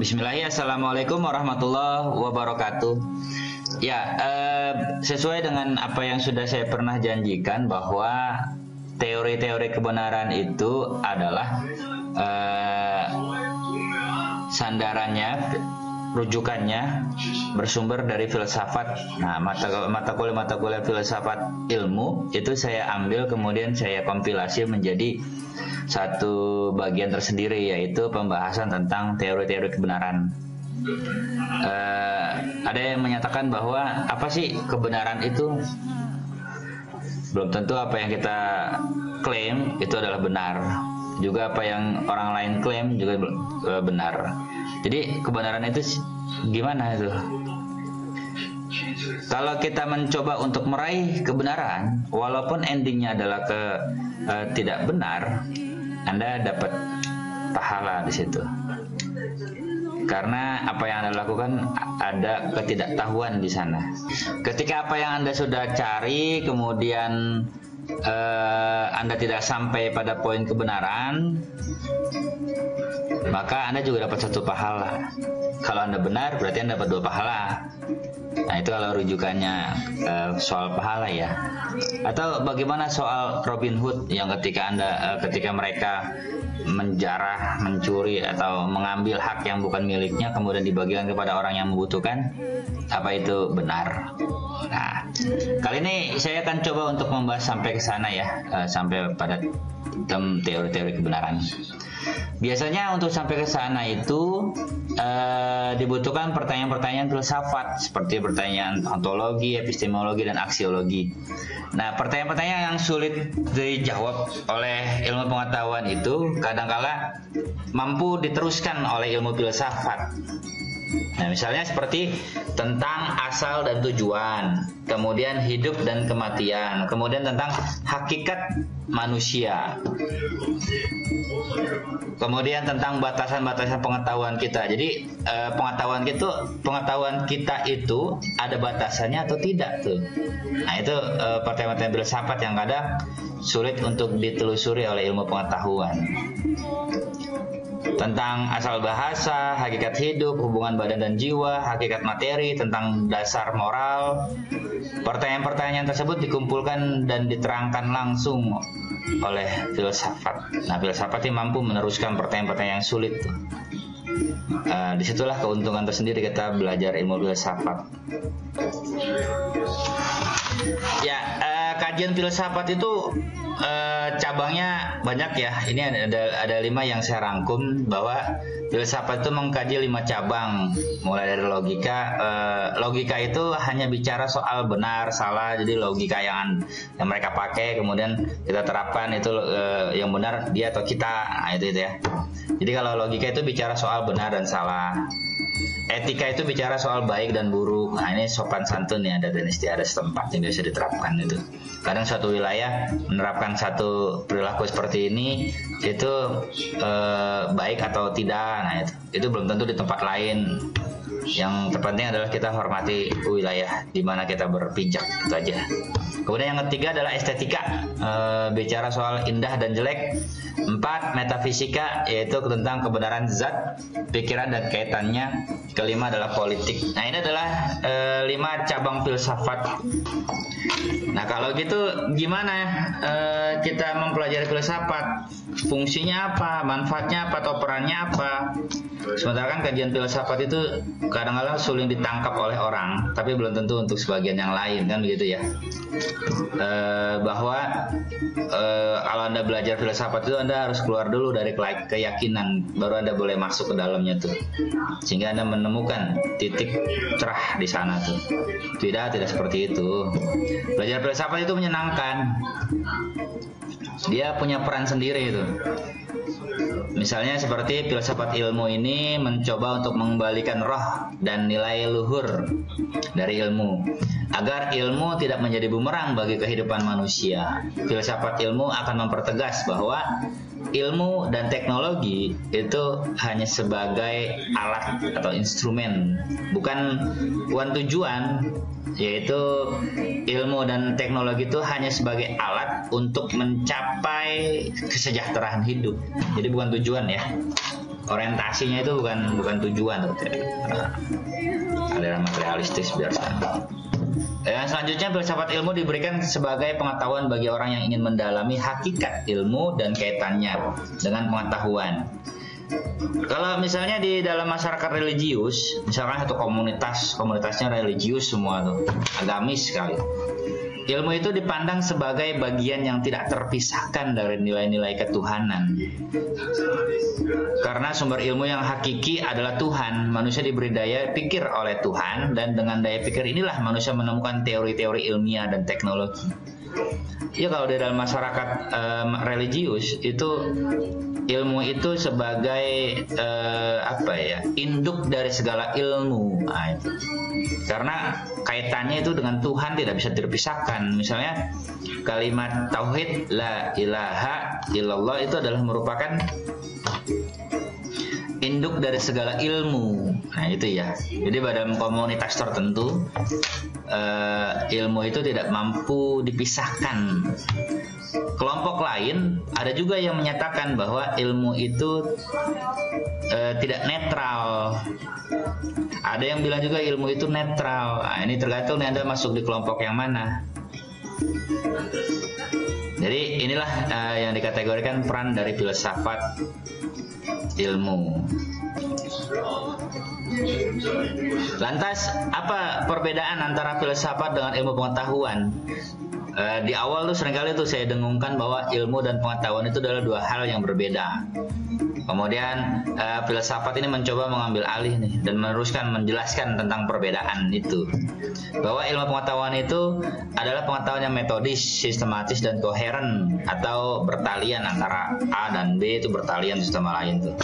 Bismillahirrahmanirrahim. Assalamualaikum warahmatullahi wabarakatuh. Ya, sesuai dengan apa yang sudah saya pernah janjikan bahwa teori-teori kebenaran itu adalah sandarannya, rujukannya bersumber dari filsafat. Nah, mata kuliah filsafat ilmu itu saya ambil kemudian saya kompilasi menjadi satu bagian tersendiri, yaitu pembahasan tentang teori-teori kebenaran. Ada yang menyatakan bahwa apa sih kebenaran itu? Belum tentu apa yang kita klaim itu adalah benar. Juga apa yang orang lain klaim juga benar. Jadi kebenaran itu gimana itu? Kalau kita mencoba untuk meraih kebenaran, walaupun endingnya adalah tidak benar, Anda dapat pahala di situ. Karena apa yang Anda lakukan ada ketidaktahuan di sana. Ketika apa yang Anda sudah cari kemudian Anda tidak sampai pada poin kebenaran, maka Anda juga dapat satu pahala. Kalau Anda benar berarti Anda dapat dua pahala. Nah, itu kalau rujukannya soal pahala ya. Atau bagaimana soal Robin Hood yang ketika mereka menjarah, mencuri atau mengambil hak yang bukan miliknya kemudian dibagikan kepada orang yang membutuhkan, apa itu benar? Nah, kali ini saya akan coba untuk membahas sampai ke sana ya, sampai pada teori-teori kebenaran. Biasanya untuk sampai ke sana itu dibutuhkan pertanyaan-pertanyaan filsafat seperti pertanyaan ontologi, epistemologi, dan aksiologi. Nah, pertanyaan-pertanyaan yang sulit dijawab oleh ilmu pengetahuan itu kadangkala mampu diteruskan oleh ilmu filsafat. Nah, misalnya seperti tentang asal dan tujuan, kemudian hidup dan kematian, kemudian tentang hakikat manusia, kemudian tentang batasan-batasan pengetahuan kita. Jadi pengetahuan kita itu ada batasannya atau tidak tuh. Nah, itu pertanyaan-pertanyaan filsafat yang kadang sulit untuk ditelusuri oleh ilmu pengetahuan. Tentang asal bahasa, hakikat hidup, hubungan badan dan jiwa, hakikat materi, tentang dasar moral. Pertanyaan-pertanyaan tersebut dikumpulkan dan diterangkan langsung oleh filsafat. Nah, filsafat ini mampu meneruskan pertanyaan-pertanyaan yang sulit. Disitulah keuntungan tersendiri kita belajar ilmu filsafat. Ya, kajian filsafat itu cabangnya banyak ya. Ini ada 5 yang saya rangkum, bahwa filsafat itu mengkaji 5 cabang. Mulai dari logika. Logika itu hanya bicara soal benar, salah. Jadi logika yang mereka pakai kemudian kita terapkan itu yang benar dia atau kita. Nah, itu ya. Jadi kalau logika itu bicara soal benar dan salah. Etika itu bicara soal baik dan buruk. Nah, ini sopan santun ya, ada istiadat setempat yang bisa diterapkan itu. Kadang suatu wilayah menerapkan satu perilaku seperti ini itu baik atau tidak. Nah, itu belum tentu di tempat lain. Yang terpenting adalah kita hormati wilayah di mana kita berpijak, itu aja. Kemudian yang ketiga adalah estetika, bicara soal indah dan jelek. 4, metafisika, yaitu tentang kebenaran zat, pikiran dan kaitannya. Kelima adalah politik. Nah, ini adalah 5 cabang filsafat. Nah, kalau gitu gimana kita mempelajari filsafat? Fungsinya apa? Manfaatnya apa? Atau perannya apa? Sementara kan kajian filsafat itu kadang-kadang sulit ditangkap oleh orang, tapi belum tentu untuk sebagian yang lain, kan begitu ya. Bahwa kalau Anda belajar filsafat itu Anda harus keluar dulu dari keyakinan, baru Anda boleh masuk ke dalamnya tuh, sehingga Anda menemukan titik cerah di sana tuh. Tidak seperti itu. Belajar filsafat itu menyenangkan. Dia punya peran sendiri itu. Misalnya seperti filsafat ilmu ini mencoba untuk mengembalikan roh dan nilai luhur dari ilmu, agar ilmu tidak menjadi bumerang bagi kehidupan manusia. Filsafat ilmu akan mempertegas bahwa ilmu dan teknologi itu hanya sebagai alat atau instrumen, bukan tujuan. Yaitu ilmu dan teknologi itu hanya sebagai alat untuk mencapai kesejahteraan hidup. Jadi bukan tujuan ya. orientasinya itu bukan tujuan. Aliran materialistis biasa. Yang selanjutnya, filsafat ilmu diberikan sebagai pengetahuan bagi orang yang ingin mendalami hakikat ilmu dan kaitannya dengan pengetahuan. Kalau misalnya di dalam masyarakat religius, misalkan satu komunitasnya religius semua tuh, agamis sekali. Ilmu itu dipandang sebagai bagian yang tidak terpisahkan dari nilai-nilai ketuhanan. Karena sumber ilmu yang hakiki adalah Tuhan, manusia diberi daya pikir oleh Tuhan, dan dengan daya pikir inilah manusia menemukan teori-teori ilmiah dan teknologi. Ya, kalau di dalam masyarakat religius itu ilmu itu sebagai induk dari segala ilmu. Nah, itu. Karena kaitannya itu dengan Tuhan tidak bisa terpisahkan. Misalnya kalimat tauhid la ilaha illallah itu adalah merupakan induk dari segala ilmu. Nah, itu ya. Jadi dalam komunitas tertentu ilmu itu tidak mampu dipisahkan. Kelompok lain ada juga yang menyatakan bahwa ilmu itu tidak netral. Ada yang bilang juga ilmu itu netral. Nah, ini tergantung Anda masuk di kelompok yang mana. Jadi inilah yang dikategorikan peran dari filsafat ilmu. Lantas, apa perbedaan antara filsafat dengan ilmu pengetahuan? Di awal tuh seringkali tuh saya dengungkan bahwa ilmu dan pengetahuan itu adalah dua hal yang berbeda. Kemudian filsafat ini mencoba mengambil alih nih dan meneruskan menjelaskan tentang perbedaan itu. Bahwa ilmu pengetahuan itu adalah pengetahuan yang metodis, sistematis dan koheren, atau bertalian antara A dan B itu bertalian satu sama lain tuh.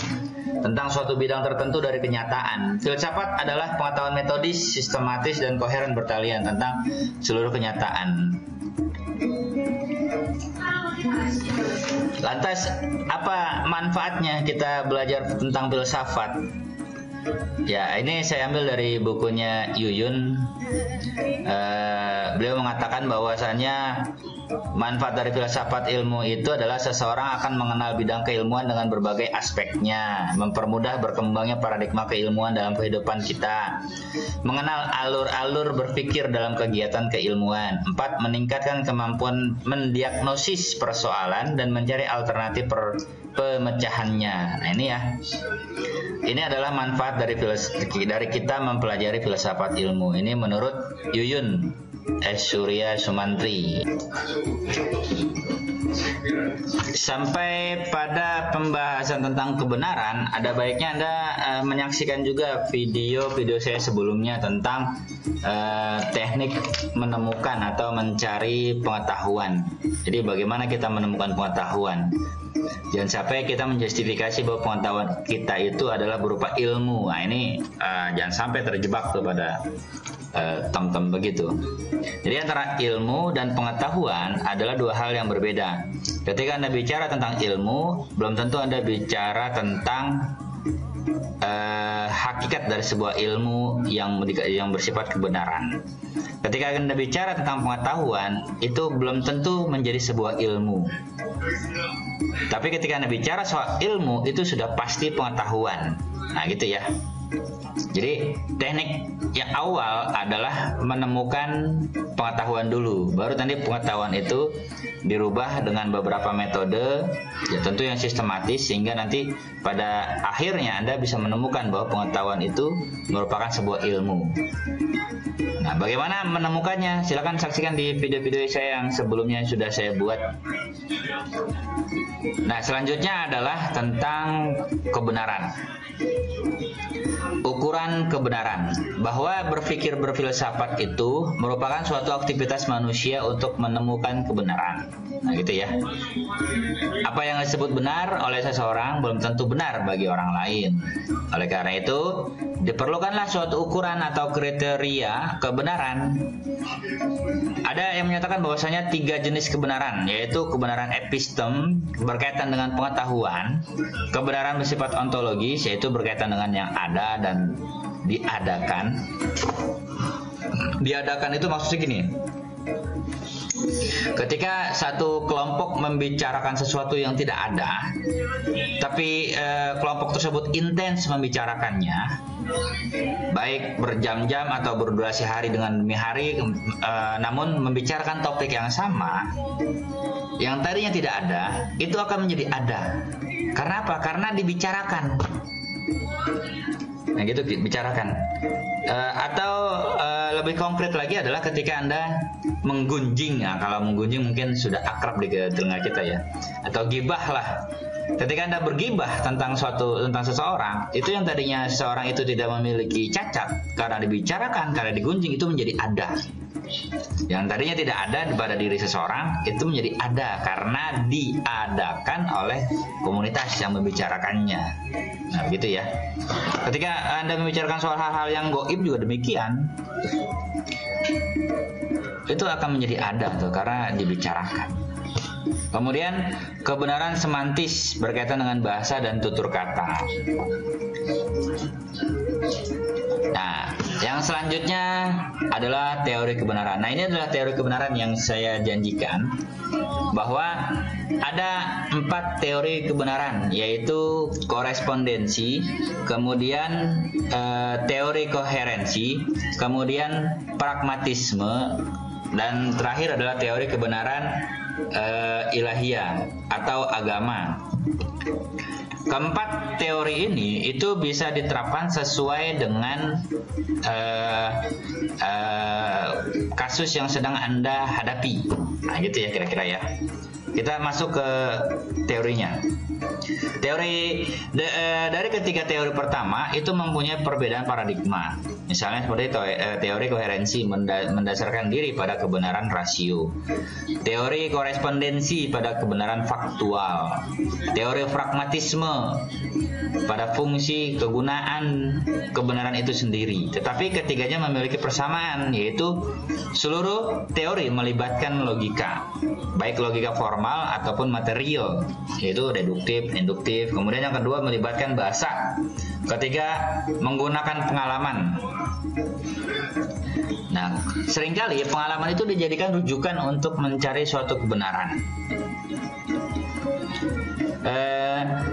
Tentang suatu bidang tertentu dari kenyataan. Filsafat adalah pengetahuan metodis, sistematis dan koheren bertalian tentang seluruh kenyataan. Lantas apa manfaatnya kita belajar tentang filsafat? Ya, ini saya ambil dari bukunya Yuyun. Beliau mengatakan bahwasannya manfaat dari filsafat ilmu itu adalah seseorang akan mengenal bidang keilmuan dengan berbagai aspeknya, mempermudah berkembangnya paradigma keilmuan dalam kehidupan kita, mengenal alur-alur berpikir dalam kegiatan keilmuan. 4. Meningkatkan kemampuan mendiagnosis persoalan dan mencari alternatif pemecahannya. Nah, ini ya. Ini adalah manfaat dari kita mempelajari filsafat ilmu. Ini menurut Yuyun Surya Sumantri. Sampai pada pembahasan tentang kebenaran, ada baiknya Anda menyaksikan juga video-video saya sebelumnya tentang teknik menemukan atau mencari pengetahuan. Jadi bagaimana kita menemukan pengetahuan. Jangan sampai kita menjustifikasi bahwa pengetahuan kita itu adalah berupa ilmu. Nah, ini jangan sampai terjebak kepada tem-tem begitu. Jadi antara ilmu dan pengetahuan adalah dua hal yang berbeda. Ketika Anda bicara tentang ilmu, belum tentu Anda bicara tentang hakikat dari sebuah ilmu yang bersifat kebenaran. Ketika Anda bicara tentang pengetahuan, itu belum tentu menjadi sebuah ilmu. Tapi ketika Anda bicara soal ilmu, itu sudah pasti pengetahuan. Nah, gitu ya. Jadi teknik yang awal adalah menemukan pengetahuan dulu, baru nanti pengetahuan itu dirubah dengan beberapa metode, ya tentu yang sistematis, sehingga nanti pada akhirnya Anda bisa menemukan bahwa pengetahuan itu merupakan sebuah ilmu. Nah, bagaimana menemukannya? Silakan saksikan di video-video saya yang sebelumnya sudah saya buat. Nah, selanjutnya adalah tentang kebenaran. Ukuran kebenaran, bahwa berpikir berfilsafat itu merupakan suatu aktivitas manusia untuk menemukan kebenaran. Nah, gitu ya. Apa yang disebut benar oleh seseorang belum tentu benar bagi orang lain. Oleh karena itu, diperlukanlah suatu ukuran atau kriteria kebenaran. Ada yang menyatakan bahwasanya 3 jenis kebenaran, yaitu kebenaran epistem berkaitan dengan pengetahuan, kebenaran bersifat ontologis, yaitu berkaitan dengan yang ada dan diadakan. Diadakan itu maksudnya gini, Ketika satu kelompok membicarakan sesuatu yang tidak ada, tapi kelompok tersebut intens membicarakannya, baik berjam-jam atau berdurasi hari dengan demi hari, namun membicarakan topik yang sama, yang tadinya tidak ada, itu akan menjadi ada. Karena apa? Karena dibicarakan. Nah gitu, bicarakan. Atau lebih konkret lagi adalah ketika Anda menggunjing. Nah, kalau menggunjing mungkin sudah akrab di telinga kita ya. Atau gibah lah. Ketika Anda bergibah tentang seseorang, itu yang tadinya seseorang itu tidak memiliki cacat, karena dibicarakan, karena digunjing, itu menjadi ada. Yang tadinya tidak ada pada diri seseorang, itu menjadi ada karena diadakan oleh komunitas yang membicarakannya. Nah begitu ya. Ketika Anda membicarakan soal hal-hal yang gaib juga demikian, itu akan menjadi ada tuh, karena dibicarakan. Kemudian kebenaran semantis berkaitan dengan bahasa dan tutur kata. Nah, yang selanjutnya adalah teori kebenaran. Nah, ini adalah teori kebenaran yang saya janjikan, bahwa ada 4 teori kebenaran, yaitu korespondensi, kemudian teori koherensi, kemudian pragmatisme, dan terakhir adalah teori kebenaran ilahiyah atau agama. Keempat teori ini itu bisa diterapkan sesuai dengan kasus yang sedang Anda hadapi. Nah gitu ya kira-kira ya. Kita masuk ke teorinya. Dari ketiga teori pertama itu mempunyai perbedaan paradigma. Misalnya seperti teori koherensi mendasarkan diri pada kebenaran rasio. Teori korespondensi pada kebenaran faktual. Teori pragmatisme pada fungsi kegunaan kebenaran itu sendiri. Tetapi ketiganya memiliki persamaan, yaitu seluruh teori melibatkan logika, baik logika formal ataupun material, yaitu deduktif, induktif. Kemudian yang kedua melibatkan bahasa. Ketiga menggunakan pengalaman. Nah, seringkali pengalaman itu dijadikan rujukan untuk mencari suatu kebenaran.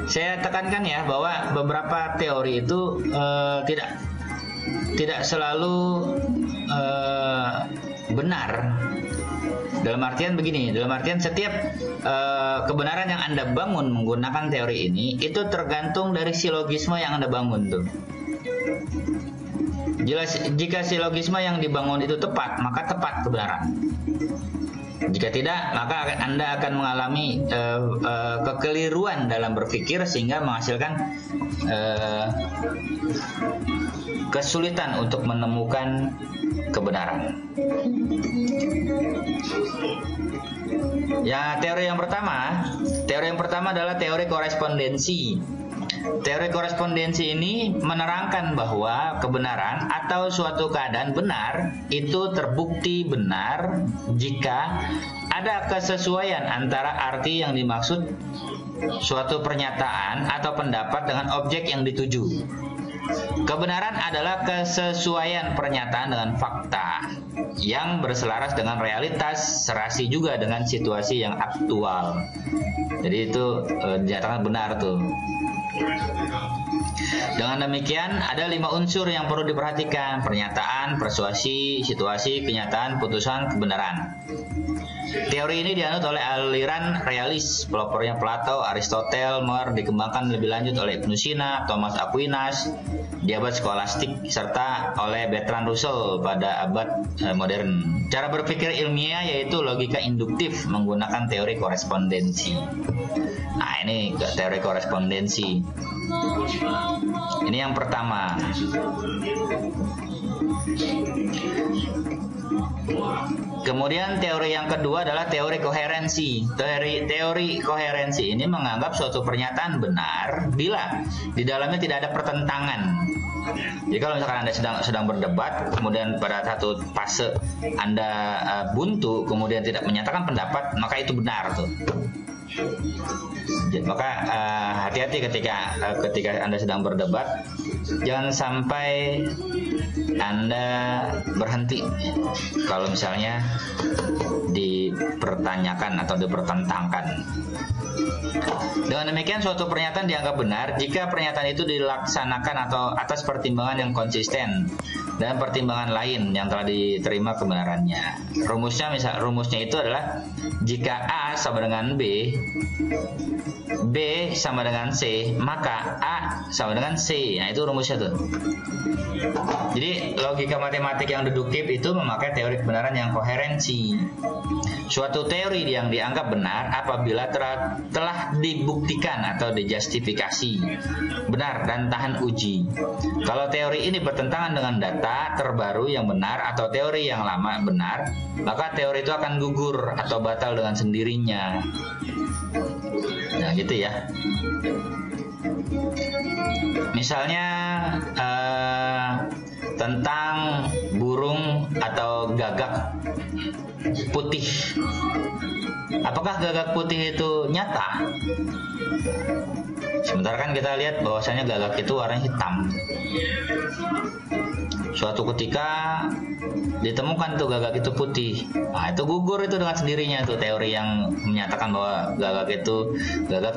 Saya tekankan ya bahwa beberapa teori itu tidak selalu benar. Dalam artian begini, dalam artian setiap kebenaran yang Anda bangun menggunakan teori ini itu tergantung dari silogisme yang Anda bangun tuh. Jika silogisme yang dibangun itu tepat, maka tepat kebenaran. Jika tidak, maka Anda akan mengalami kekeliruan dalam berpikir sehingga menghasilkan kesulitan untuk menemukan kebenaran. Ya, teori yang pertama adalah teori korespondensi. Teori korespondensi ini menerangkan bahwa kebenaran atau suatu keadaan benar itu terbukti benar jika ada kesesuaian antara arti yang dimaksud suatu pernyataan atau pendapat dengan objek yang dituju. Kebenaran adalah kesesuaian pernyataan dengan fakta yang berselaras dengan realitas, serasi juga dengan situasi yang aktual. Jadi itu dinyatakan benar tuh. Dengan demikian ada 5 unsur yang perlu diperhatikan: pernyataan, persuasi, situasi, kenyataan, putusan, kebenaran. Teori ini dianut oleh aliran realis, pelopornya Plato, Aristoteles, dikembangkan lebih lanjut oleh Ibnu Sina, Thomas Aquinas di abad skolastik, serta oleh Bertrand Russell pada abad modern. Cara berpikir ilmiah yaitu logika induktif menggunakan teori korespondensi. Nah, ini teori korespondensi. Ini yang pertama. Kemudian teori yang kedua adalah teori koherensi. Teori koherensi ini menganggap suatu pernyataan benar bila di dalamnya tidak ada pertentangan. Jadi kalau misalkan Anda sedang berdebat, kemudian pada satu fase Anda buntu, kemudian tidak menyatakan pendapat, maka itu benar tuh. Maka hati-hati ketika Anda sedang berdebat, jangan sampai Anda berhenti kalau misalnya dipertanyakan atau dipertentangkan. Dengan demikian suatu pernyataan dianggap benar jika pernyataan itu dilaksanakan atau atas pertimbangan yang konsisten dan pertimbangan lain yang telah diterima kebenarannya. Rumusnya itu adalah jika A sama dengan B, B sama dengan C, maka A sama dengan C. Nah, itu rumusnya tuh. Jadi logika matematik yang deduktif itu memakai teori kebenaran yang koherensi. Suatu teori yang dianggap benar apabila telah dibuktikan atau dijustifikasi benar dan tahan uji. Kalau teori ini bertentangan dengan data terbaru yang benar atau teori yang lama benar, maka teori itu akan gugur atau batal dengan sendirinya. Nah, gitu ya. Misalnya tentang burung atau gagak putih. Apakah gagak putih itu nyata? Sementara kan kita lihat bahwasanya gagak itu warnanya hitam. Suatu ketika ditemukan tuh gagak itu putih. Nah, itu gugur itu dengan sendirinya tuh teori yang menyatakan bahwa gagak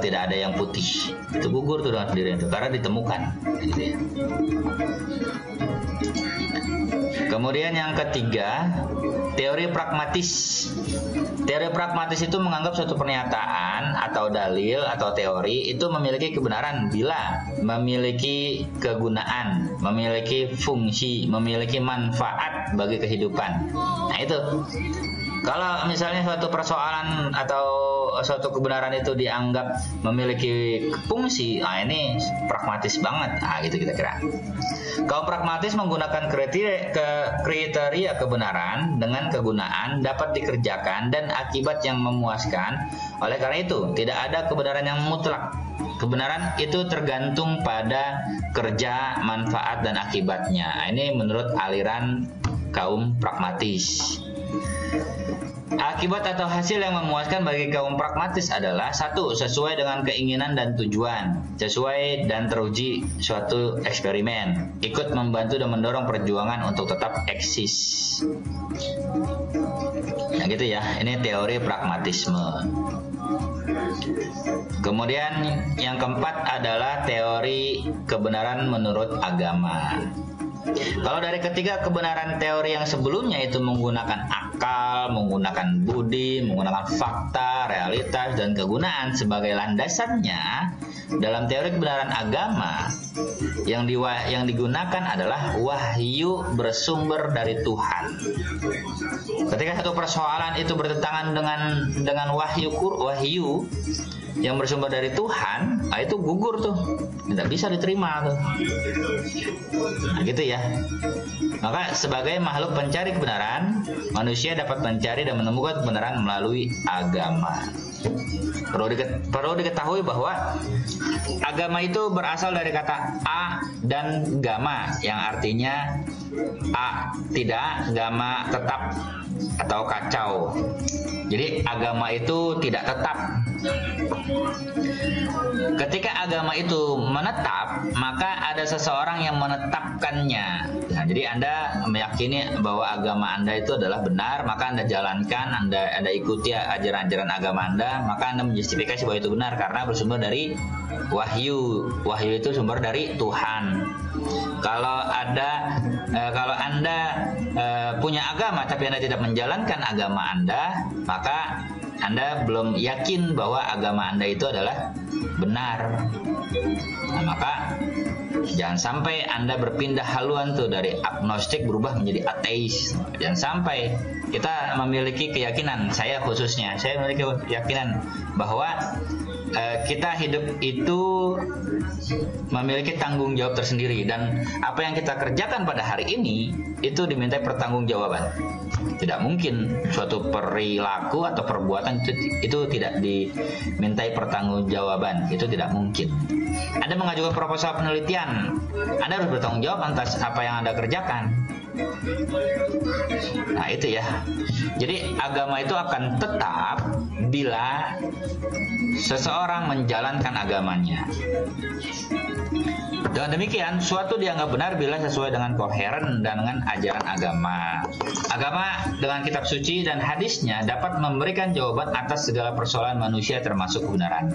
tidak ada yang putih. Itu gugur tuh dengan sendirinya tuh karena ditemukan. Gitu ya. Kemudian yang ketiga, teori pragmatis. Teori pragmatis itu menganggap suatu pernyataan atau dalil atau teori itu memiliki kebenaran bila memiliki kegunaan, memiliki fungsi, memiliki manfaat bagi kehidupan. Nah, itu. Kalau misalnya suatu persoalan atau suatu kebenaran itu dianggap memiliki fungsi, nah ini pragmatis banget. Nah, gitu kira-kira. Kalau pragmatis menggunakan kriteria kebenaran dengan kegunaan dapat dikerjakan dan akibat yang memuaskan. Oleh karena itu, tidak ada kebenaran yang mutlak. Kebenaran itu tergantung pada kerja, manfaat, dan akibatnya. Nah, ini menurut aliran kaum pragmatis. Akibat atau hasil yang memuaskan bagi kaum pragmatis adalah: 1. Sesuai dengan keinginan dan tujuan, sesuai dan teruji suatu eksperimen, ikut membantu dan mendorong perjuangan untuk tetap eksis. Nah, gitu ya, ini teori pragmatisme. Kemudian yang keempat adalah teori kebenaran menurut agama. Kalau dari ketiga kebenaran teori yang sebelumnya itu menggunakan akal, menggunakan budi, menggunakan fakta, realitas, dan kegunaan sebagai landasannya, dalam teori kebenaran agama yang digunakan adalah wahyu bersumber dari Tuhan. Ketika satu persoalan itu bertentangan dengan wahyu yang bersumber dari Tuhan, nah itu gugur tuh, tidak bisa diterima tuh. Nah, gitu ya. Maka sebagai makhluk pencari kebenaran, manusia dapat mencari dan menemukan kebenaran melalui agama. Perlu diketahui bahwa agama itu berasal dari kata a dan gama, yang artinya a tidak, gama tetap atau kacau. Jadi agama itu tidak tetap. Ketika agama itu menetap, maka ada seseorang yang menetapkannya. Nah, jadi Anda meyakini bahwa agama Anda itu adalah benar, maka Anda jalankan, Anda ikuti ajaran-ajaran agama Anda, maka Anda menjustifikasi bahwa itu benar karena bersumber dari wahyu. Wahyu itu sumber dari Tuhan. Kalau Anda punya agama tapi Anda tidak menjalankan agama Anda, maka Anda belum yakin bahwa agama Anda itu adalah benar. Nah, maka jangan sampai Anda berpindah haluan tuh dari agnostik berubah menjadi ateis. Jangan sampai kita memiliki keyakinan, saya memiliki keyakinan bahwa kita hidup itu memiliki tanggung jawab tersendiri, dan apa yang kita kerjakan pada hari ini itu dimintai pertanggungjawaban. Tidak mungkin suatu perilaku atau perbuatan itu tidak dimintai pertanggungjawaban, itu tidak mungkin. Anda mengajukan proposal penelitian, Anda harus bertanggung jawab atas apa yang Anda kerjakan. Nah itu ya. Jadi agama itu akan tetap bila seseorang menjalankan agamanya. Dengan demikian, suatu dianggap benar bila sesuai dengan koheren dan dengan ajaran agama. Agama dengan kitab suci dan hadisnya dapat memberikan jawaban atas segala persoalan manusia termasuk kebenaran.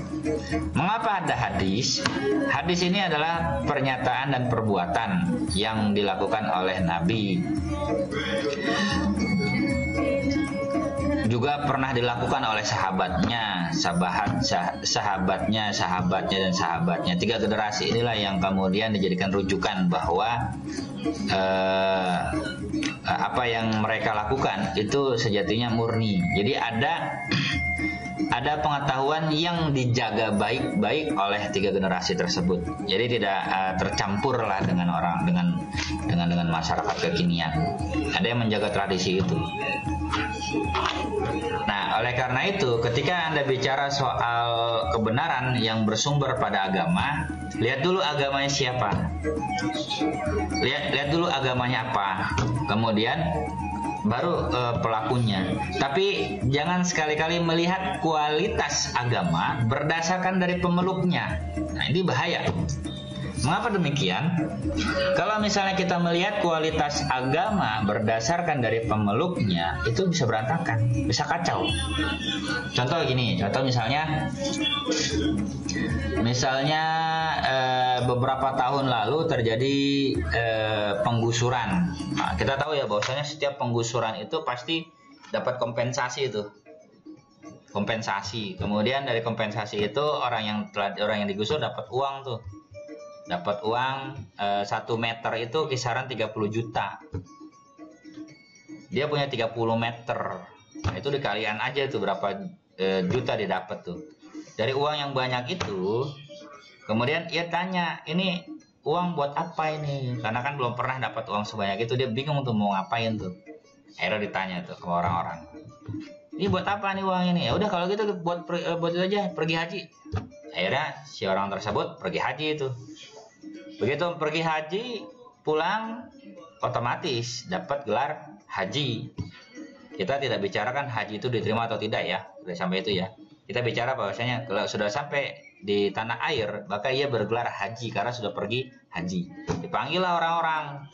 Mengapa ada hadis? Hadis ini adalah pernyataan dan perbuatan yang dilakukan oleh Nabi. Juga pernah dilakukan oleh sahabatnya, sahabatnya, dan sahabatnya. 3 generasi inilah yang kemudian dijadikan rujukan bahwa apa yang mereka lakukan itu sejatinya murni. Jadi ada pengetahuan yang dijaga baik-baik oleh 3 generasi tersebut. Jadi tidak tercampur lah dengan orang dengan masyarakat kekinian. Ada yang menjaga tradisi itu. Nah, oleh karena itu, ketika Anda bicara soal kebenaran yang bersumber pada agama, lihat dulu agamanya siapa. Lihat dulu agamanya apa. Kemudian baru pelakunya. Tapi jangan sekali-kali melihat kualitas agama berdasarkan dari pemeluknya. Nah, ini bahaya. Mengapa demikian? Kalau misalnya kita melihat kualitas agama berdasarkan dari pemeluknya, itu bisa berantakan, bisa kacau. Contoh misalnya beberapa tahun lalu terjadi penggusuran. Nah, kita tahu ya bahwasanya setiap penggusuran itu pasti dapat kompensasi itu. Kompensasi. Kemudian dari kompensasi itu orang yang digusur dapat uang tuh. Dapat uang 1 meter itu kisaran 30 juta. Dia punya 30 meter. Nah, itu dikalian aja tuh berapa juta dia dapat tuh. Dari uang yang banyak itu, kemudian ia tanya, ini uang buat apa ini? Karena kan belum pernah dapat uang sebanyak itu, dia bingung tuh mau ngapain tuh. Akhirnya ditanya tuh ke orang-orang. Ini buat apa nih uang ini? Ya udah kalau gitu buat itu aja, pergi haji. Akhirnya si orang tersebut pergi haji itu. Begitu pergi haji, pulang otomatis dapat gelar haji. Kita tidak bicarakan haji itu diterima atau tidak ya, sudah sampai itu ya. Kita bicara bahwasanya kalau sudah sampai di tanah air, maka ia bergelar haji karena sudah pergi haji. Dipanggillah orang-orang.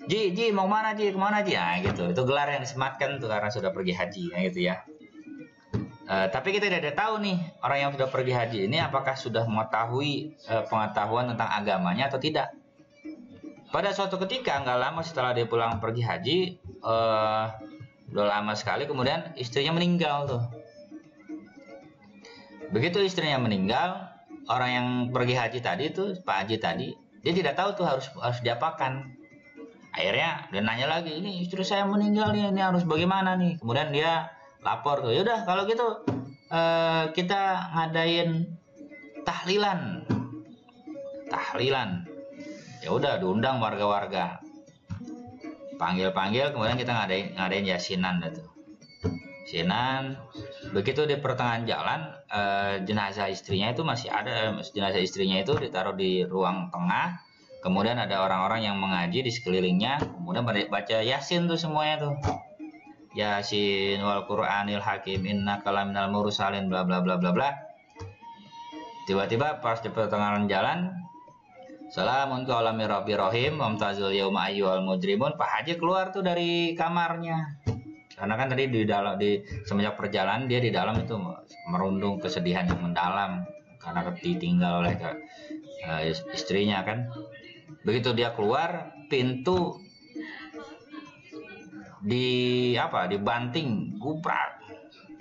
Ji, mau mana Ji? Kemana Ji? Nah, gitu. Itu gelar yang disematkan tuh karena sudah pergi haji, nah, gitu ya. Tapi kita tidak tahu nih orang yang sudah pergi haji ini apakah sudah mengetahui pengetahuan tentang agamanya atau tidak. Pada suatu ketika nggak lama setelah dia pulang pergi haji, udah lama sekali, kemudian istrinya meninggal tuh. Begitu istrinya meninggal, orang yang pergi haji tadi tuh, Pak Haji tadi, dia tidak tahu tuh harus diapakan. Akhirnya dia nanya lagi, ini istri saya meninggal nih, ini harus bagaimana nih? Kemudian dia lapor tuh, yaudah kalau gitu kita ngadain tahlilan. Ya udah diundang warga-warga, panggil, kemudian kita ngadain yasinan tuh. Yasinan. Begitu di pertengahan jalan, jenazah istrinya itu masih ada. Jenazah istrinya itu ditaruh di ruang tengah. Kemudian ada orang-orang yang mengaji di sekelilingnya. Kemudian baca yasin tuh semuanya tuh. Yasin wal Qur'anil Hakim innaka laminal mursalin bla bla bla bla bla. Tiba-tiba pas di pertengahan jalan, salamun qaulam mir rabbir rahim wamtazul yauma ayyuhal mujrimun. Pak Haji keluar tuh dari kamarnya. Karena kan tadi semenjak perjalanan dia di dalam itu merundung kesedihan yang mendalam karena ditinggal oleh istrinya kan. Begitu dia keluar, pintu dibanting, gubrak,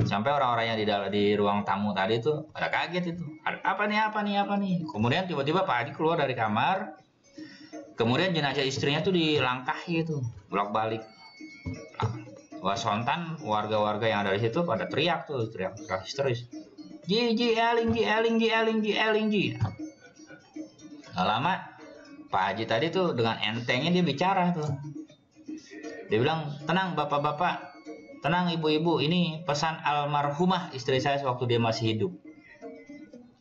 sampai orang-orang yang di ruang tamu tadi itu pada kaget itu. Apa nih? Kemudian tiba-tiba Pak Haji keluar dari kamar, kemudian jenazah istrinya tuh dilangkahi itu bolak-balik. Wah, sontan warga-warga yang ada di situ pada teriak histeris. Ji eling. Gak lama Pak Haji tadi tuh dengan entengnya dia bicara tuh. Dia bilang, tenang bapak-bapak, tenang ibu-ibu, ini pesan almarhumah istri saya sewaktu dia masih hidup.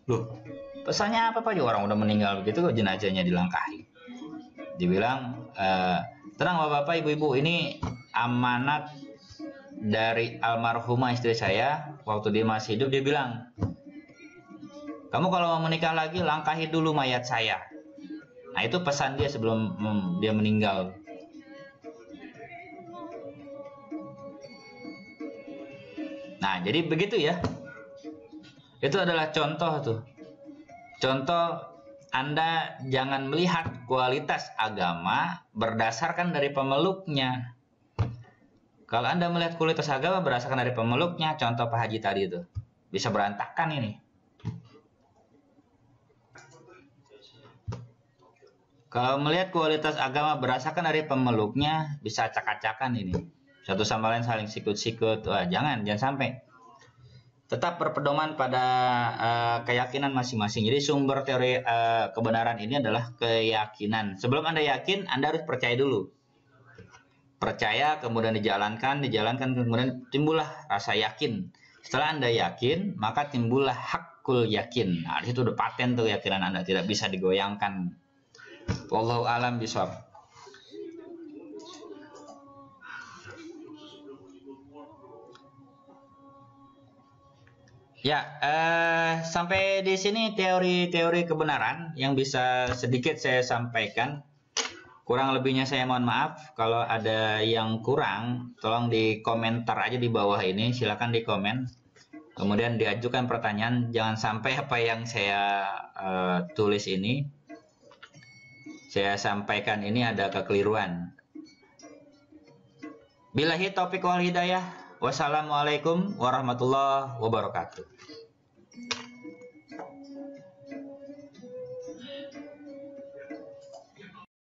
Loh, pesannya apa Pak? Orang udah meninggal begitu kok jenazahnya dilangkahi. Dibilang, Tenang bapak-bapak, ibu-ibu, ini amanat dari almarhumah istri saya. Waktu dia masih hidup dia bilang, kamu kalau mau menikah lagi langkahi dulu mayat saya. Nah itu pesan dia sebelum dia meninggal. Nah jadi begitu ya. Itu adalah contoh tuh. Contoh, Anda jangan melihat kualitas agama berdasarkan dari pemeluknya. Kalau Anda melihat kualitas agama berdasarkan dari pemeluknya, contoh Pak Haji tadi itu, bisa berantakan ini. Kalau melihat kualitas agama berdasarkan dari pemeluknya, bisa acak-acakan ini. Satu sama lain saling sikut-sikut. Wah, jangan sampai. Tetap berpedoman pada keyakinan masing-masing. Jadi sumber teori kebenaran ini adalah keyakinan. Sebelum Anda yakin, Anda harus percaya dulu. Percaya, kemudian dijalankan, kemudian timbullah rasa yakin. Setelah Anda yakin, maka timbullah hakul yakin. Nah, itu udah paten tuh keyakinan Anda, tidak bisa digoyangkan. Wallahu a'lam bishawab. Ya, sampai di sini teori-teori kebenaran yang bisa sedikit saya sampaikan. Kurang lebihnya saya mohon maaf. Kalau ada yang kurang, tolong di komentar aja di bawah ini. Silakan di komen. Kemudian diajukan pertanyaan. Jangan sampai apa yang saya tulis ini, saya sampaikan ini ada kekeliruan. Billahi taufiq wal hidayah. Wassalamualaikum warahmatullahi wabarakatuh.